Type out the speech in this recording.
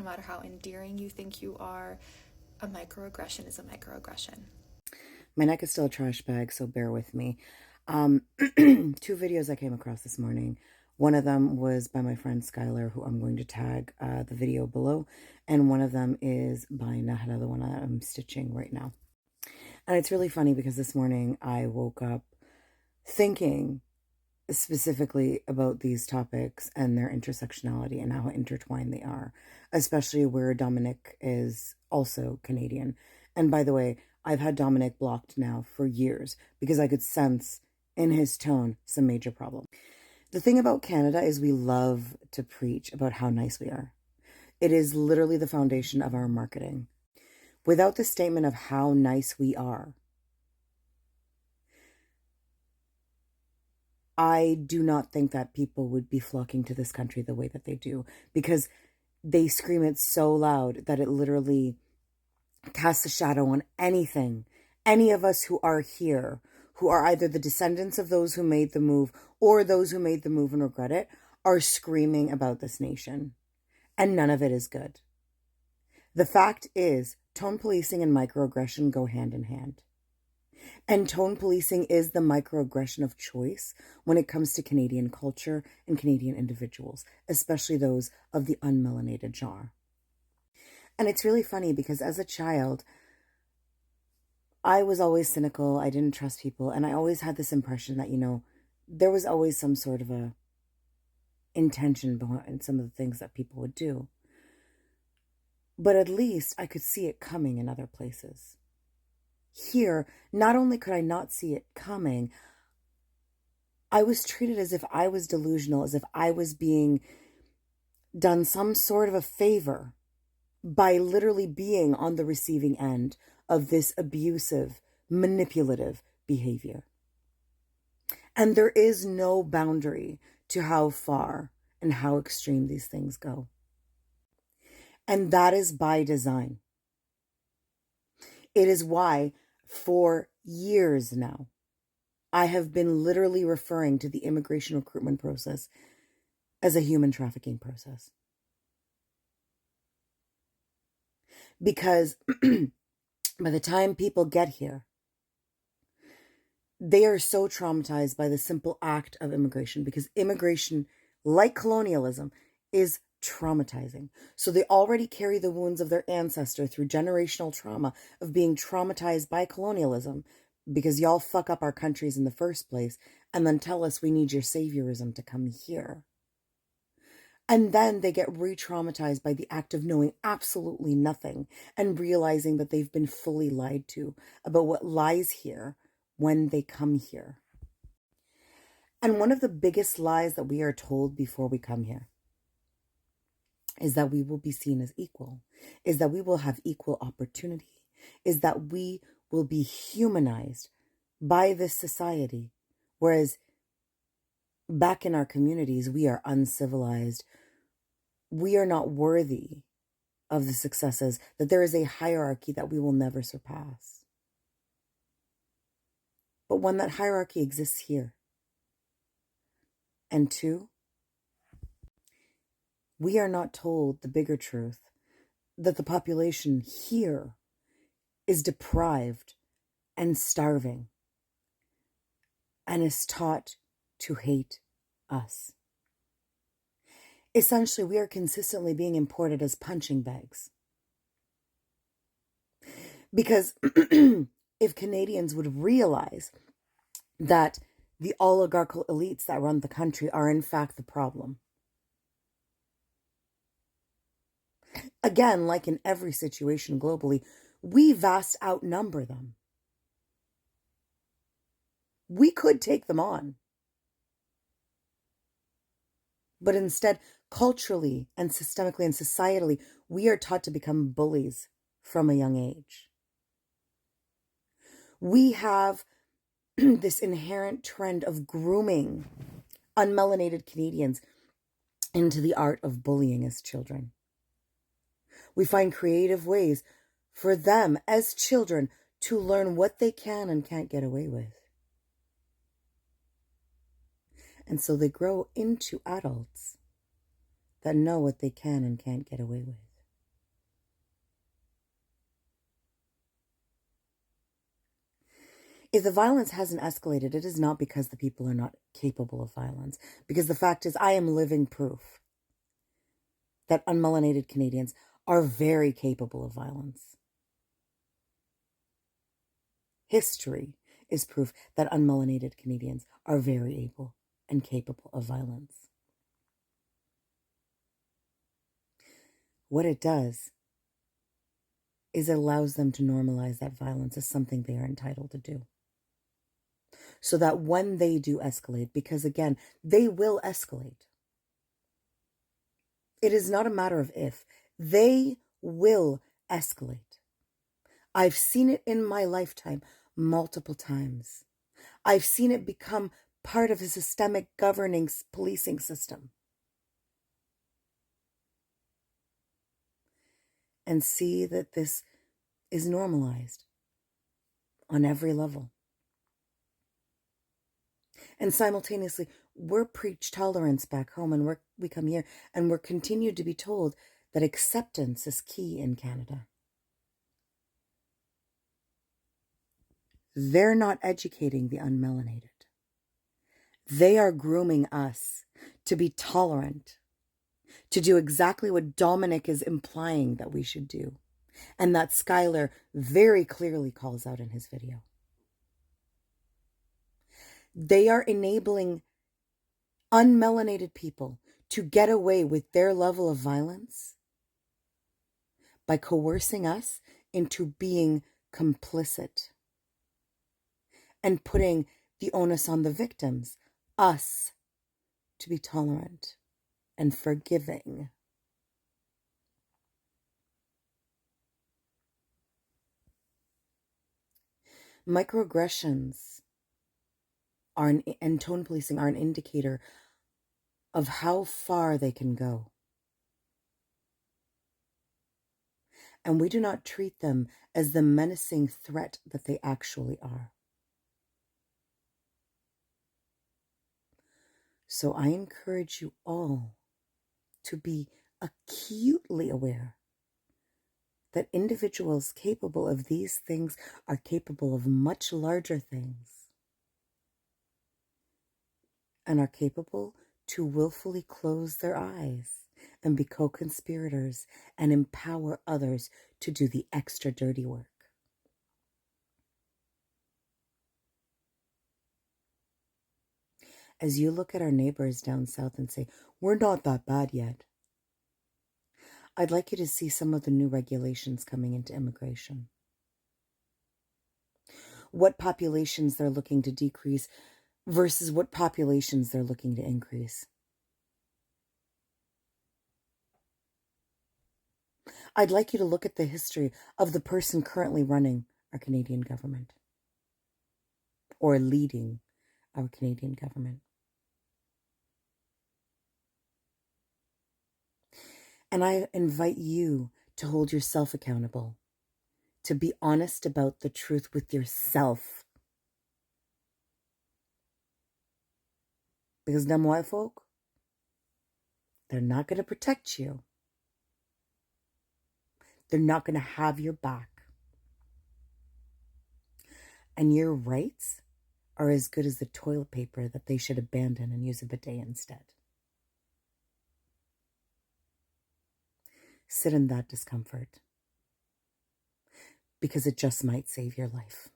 no matter how endearing you think you are, a microaggression is a microaggression. My neck is still a trash bag, so bear with me. Two videos I came across this morning. One of them was by my friend Skylar, who I'm going to tag the video below. And one of them is by Nahada, the one that I'm stitching right now. And it's really funny because this morning I woke up thinking specifically about these topics and their intersectionality and how intertwined they are, especially where Dominic is also Canadian. And by the way, I've had Dominic blocked now for years because I could sense in his tone some major problem. The thing about Canada is we love to preach about how nice we are. It is literally the foundation of our marketing. Without the statement of how nice we are, I do not think that people would be flocking to this country the way that they do, because they scream it so loud that it literally casts a shadow on anything. Any of us who are here, who are either the descendants of those who made the move or those who made the move and regret it, are screaming about this nation. And none of it is good. The fact is, tone policing and microaggression go hand in hand. And tone policing is the microaggression of choice when it comes to Canadian culture and Canadian individuals, especially those of the unmelanated genre. And it's really funny because as a child, I was always cynical. I didn't trust people. And I always had this impression that, there was always some sort of a intention behind some of the things that people would do. But at least I could see it coming in other places. Here, not only could I not see it coming, I was treated as if I was delusional, as if I was being done some sort of a favor by literally being on the receiving end of this abusive, manipulative behavior. And there is no boundary to how far and how extreme these things go. And that is by design. It is why, for years now, I have been literally referring to the immigration recruitment process as a human trafficking process. Because by the time people get here, they are so traumatized by the simple act of immigration, because immigration, like colonialism, is traumatizing. So they already carry the wounds of their ancestor through generational trauma of being traumatized by colonialism, because y'all fuck up our countries in the first place and then tell us we need your saviorism to come here. And then they get re-traumatized by the act of knowing absolutely nothing and realizing that they've been fully lied to about what lies here when they come here. And one of the biggest lies that we are told before we come here is that we will be seen as equal, is that we will have equal opportunity, is that we will be humanized by this society. Whereas back in our communities, we are uncivilized. We are not worthy of the successes, that there is a hierarchy that we will never surpass. But when that hierarchy exists here, and two, we are not told the bigger truth, that the population here is deprived and starving and is taught to hate us. Essentially, we are consistently being imported as punching bags. Because if Canadians would realize that the oligarchical elites that run the country are in fact the problem, again, like in every situation globally, we vast outnumber them. We could take them on. But instead, culturally and systemically and societally, we are taught to become bullies from a young age. We have this inherent trend of grooming unmelanated Canadians into the art of bullying as children. We find creative ways for them as children to learn what they can and can't get away with. And so they grow into adults that know what they can and can't get away with. If the violence hasn't escalated, it is not because the people are not capable of violence. Because the fact is, I am living proof that unmelanated Canadians are very capable of violence. History is proof that unmelanated Canadians are very able and capable of violence. What it does is it allows them to normalize that violence as something they are entitled to do. So that when they do escalate, because again, they will escalate. It is not a matter of if. They will escalate. I've seen it in my lifetime multiple times. I've seen it become part of a systemic governing policing system. And see that this is normalized on every level. And simultaneously, we're preached tolerance back home, and we come here and we're continued to be told that acceptance is key in Canada. They're not educating the unmelanated. They are grooming us to be tolerant, to do exactly what Dominic is implying that we should do, and that Skylar very clearly calls out in his video. They are enabling unmelanated people to get away with their level of violence by coercing us into being complicit and putting the onus on the victims, us, to be tolerant and forgiving. Microaggressions and tone policing are an indicator of how far they can go. And we do not treat them as the menacing threat that they actually are. So I encourage you all to be acutely aware that individuals capable of these things are capable of much larger things and are capable to willfully close their eyes and be co-conspirators and empower others to do the extra dirty work. As you look at our neighbors down south and say, we're not that bad yet, I'd like you to see some of the new regulations coming into immigration. What populations they're looking to decrease versus what populations they're looking to increase. I'd like you to look at the history of the person currently running our Canadian government or leading our Canadian government. And I invite you to hold yourself accountable, to be honest about the truth with yourself. Because them white folk, they're not going to protect you. They're not going to have your back. And your rights are as good as the toilet paper that they should abandon and use a bidet instead. Sit in that discomfort, because it just might save your life.